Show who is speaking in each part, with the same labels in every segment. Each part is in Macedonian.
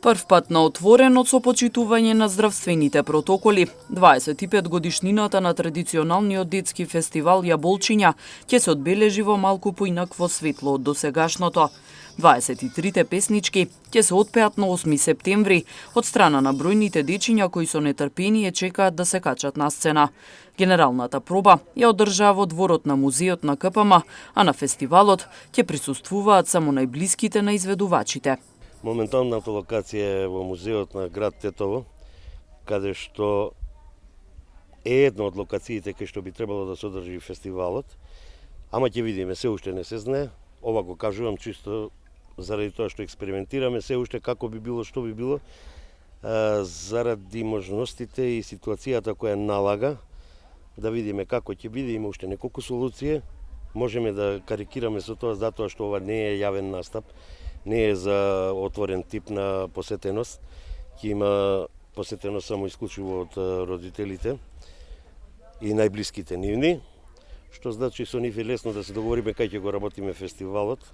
Speaker 1: Прв пат на отворено со почитување на здравствените протоколи. 25 годишнината на традиционалниот детски фестивал Јаболчиња ќе се одбележи во малку поинакво светло од досегашното. 23 песнички ќе се отпеат на 8 септември од страна на бројните дечиња кои со нетрпение чекаат да се качат на сцена. Генералната проба ја одржаа во дворот на музеот на КПМ, а на фестивалот ќе присуствуваат само најблиските на изведувачите.
Speaker 2: Моменталната локација е во музеот на град Тетово, каде што е една од локациите кај што би требало да се одржи фестивалот, ама ќе видиме, се уште не се знае. Ова го кажувам чисто заради тоа што експериментираме, се уште како би било, што би било, заради можностите и ситуацијата која налага, да видиме како ќе биде, има уште неколку солуции. Можеме да карикираме со тоа затоа што ова не е јавен настап, не е за отворен тип на посетеност, ќе има посетеност само исклучиво од родителите и најблиските нивни, што значи со нив е лесно да се договориме кај ќе го работиме фестивалот.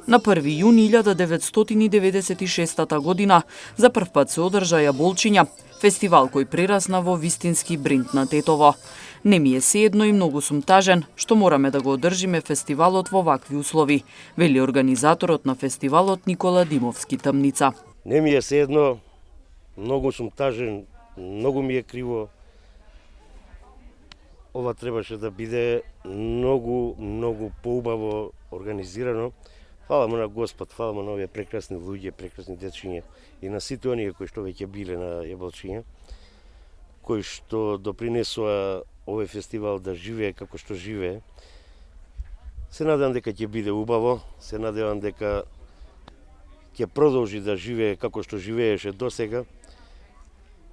Speaker 1: На 1 јуни 1996 година за прв пат се одржа Јаболчиња, фестивал кој прерасна во вистински бренд на Тетово. Не ми е сеедно и многу сум тажен што мораме да го одржиме фестивалот во вакви услови, вели организаторот на фестивалот Никола Димовски Тмница.
Speaker 2: Не ми е сеедно, многу сум тажен, многу ми е криво. Ова требаше да биде многу поубаво организирано. Фала му на Господ, фала му на овие прекрасни луѓе, прекрасни дечиња и на сите оние кои што веќе биле на Јаболчиња, кои што допринесува овој фестивал да живее како што живее. Се надевам дека ќе биде убаво, се надевам дека ќе продолжи да живее како што живееше досега.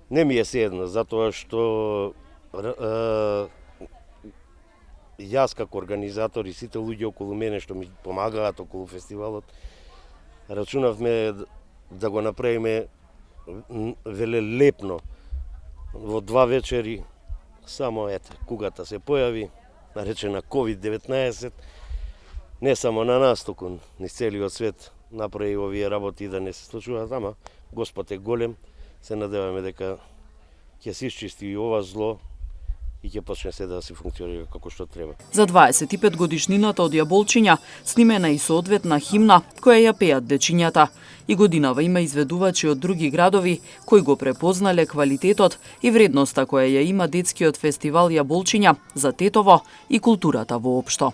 Speaker 2: Не ми е сеедно, затоа што јас како организатор и сите луѓе околу мене што ми помагаат околу фестивалот, рачунавме да го направиме велелепно во 2 вечери, само кугата се појави, наречена COVID-19, не само на нас, туку низ целиот свет направи овие работи да не се случуваат, ама Господ е голем, се надеваме дека ќе се исчисти и ова зло и ќе почне се да се функционира како што треба.
Speaker 1: За 25 годишнината од Јаболчиња снимена и соодветна химна која ја пеат дечињата. И годинава има изведувачи од други градови кои го препознале квалитетот и вредноста која ја има детскиот фестивал Јаболчиња за Тетово и културата воопшто.